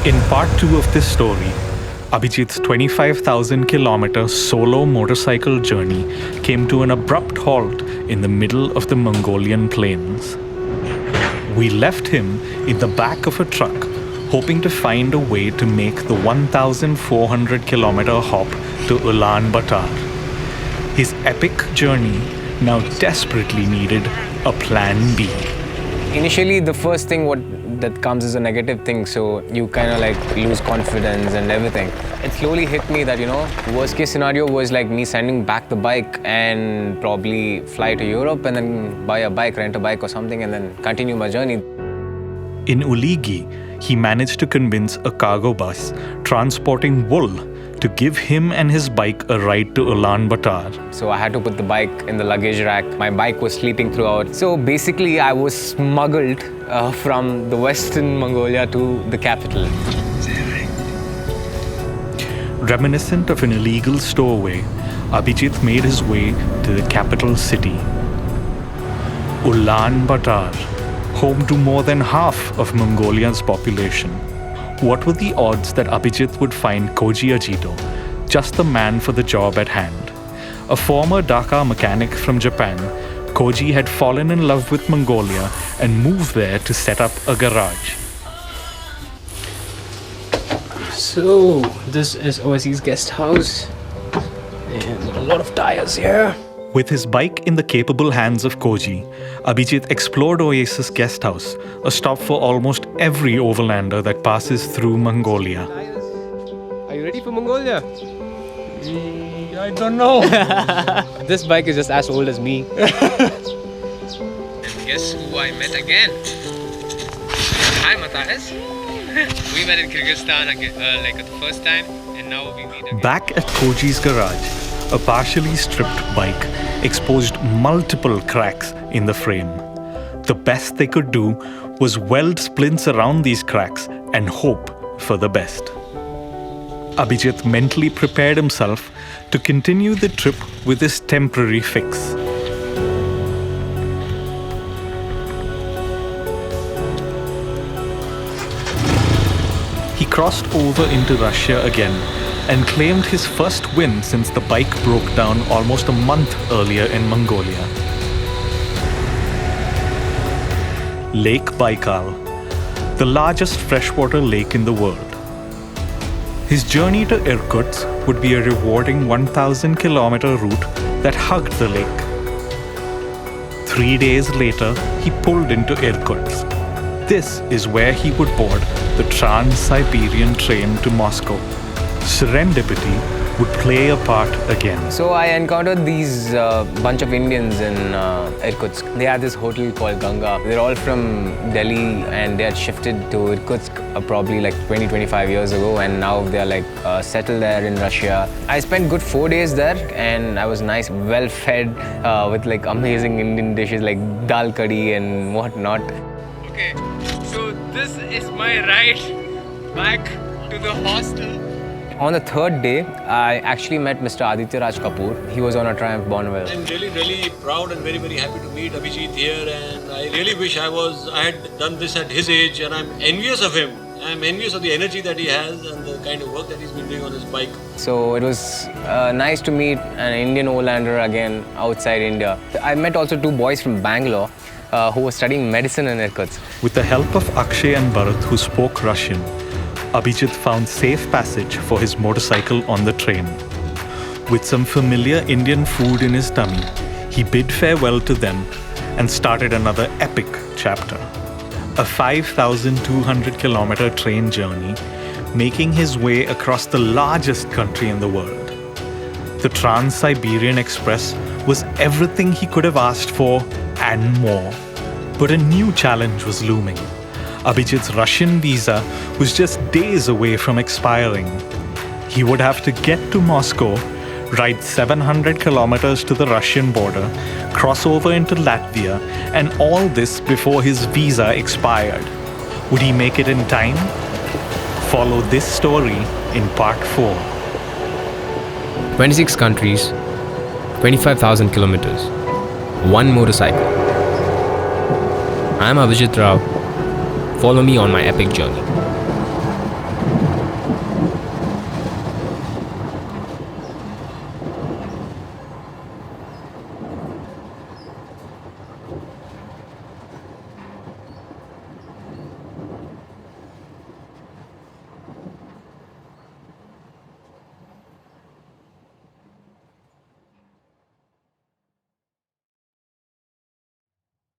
In part 2 of this story, Abijith's 25,000-kilometer solo motorcycle journey came to an abrupt halt in the middle of the Mongolian plains. We left him in the back of a truck, hoping to find a way to make the 1,400-kilometer hop to Ulaanbaatar. His epic journey now desperately needed a plan B. Initially, the first thing that comes is a negative thing, so you kind of like lose confidence and everything. It slowly hit me that, worst case scenario was like me sending back the bike and probably fly to Europe and then buy a bike, rent a bike or something, and then continue my journey. In Uligi, he managed to convince a cargo bus transporting wool to give him and his bike a ride to Ulaanbaatar. So I had to put the bike in the luggage rack. My bike was sleeping throughout. So basically, I was smuggled from the western Mongolia to the capital. Reminiscent of an illegal stowaway, Abijith made his way to the capital city. Ulaanbaatar, home to more than half of Mongolia's population. What were the odds that Abijith would find Koji Ajito, just the man for the job at hand? A former Dhaka mechanic from Japan, Koji had fallen in love with Mongolia and moved there to set up a garage. So, this is Oasis's guest house, and a lot of tires here. With his bike in the capable hands of Koji, Abijith explored Oasis Guest House, a stop for almost every overlander that passes through Mongolia. Are you ready for Mongolia? I don't know. This bike is just as old as me. Guess who I met again? Hi, Matthias. We met in Kyrgyzstan like the first time, and now we meet again. Back at Koji's garage, a partially stripped bike exposed multiple cracks in the frame. The best they could do was weld splints around these cracks and hope for the best. Abijith mentally prepared himself to continue the trip with this temporary fix. He crossed over into Russia again and claimed his first win since the bike broke down almost a month earlier in Mongolia. Lake Baikal, the largest freshwater lake in the world. His journey to Irkutsk would be a rewarding 1,000-kilometer route that hugged the lake. 3 days later, he pulled into Irkutsk. This is where he would board the Trans-Siberian train to Moscow. Serendipity would play a part again. So I encountered these bunch of Indians in Irkutsk. They had this hotel called Ganga. They're all from Delhi and they had shifted to Irkutsk probably like 20-25 years ago, and now they're like settled there in Russia. I spent good 4 days there and I was nice, well fed with like amazing Indian dishes like dal kadhi and whatnot. Okay, so this is my ride back to the hostel. On the third day, I actually met Mr. Aditya Raj Kapoor. He was on a Triumph Bonneville. I'm really proud and very happy to meet Abijith here, and I really wish I had done this at his age, and I'm envious of him. I'm envious of the energy that he has and the kind of work that he's been doing on his bike. So it was nice to meet an Indian overlander again outside India. I met also 2 boys from Bangalore who were studying medicine in Irkutsk. With the help of Akshay and Bharat, who spoke Russian, Abijith found safe passage for his motorcycle on the train. With some familiar Indian food in his tummy, he bid farewell to them and started another epic chapter. A 5,200-kilometer train journey, making his way across the largest country in the world. The Trans-Siberian Express was everything he could have asked for and more. But a new challenge was looming. Abijith's Russian visa was just days away from expiring. He would have to get to Moscow, ride 700 kilometers to the Russian border, cross over into Latvia, and all this before his visa expired. Would he make it in time? Follow this story in part 4. 26 countries, 25,000 kilometers, 1 motorcycle. I'm Abijith Rao. Follow me on my epic journey.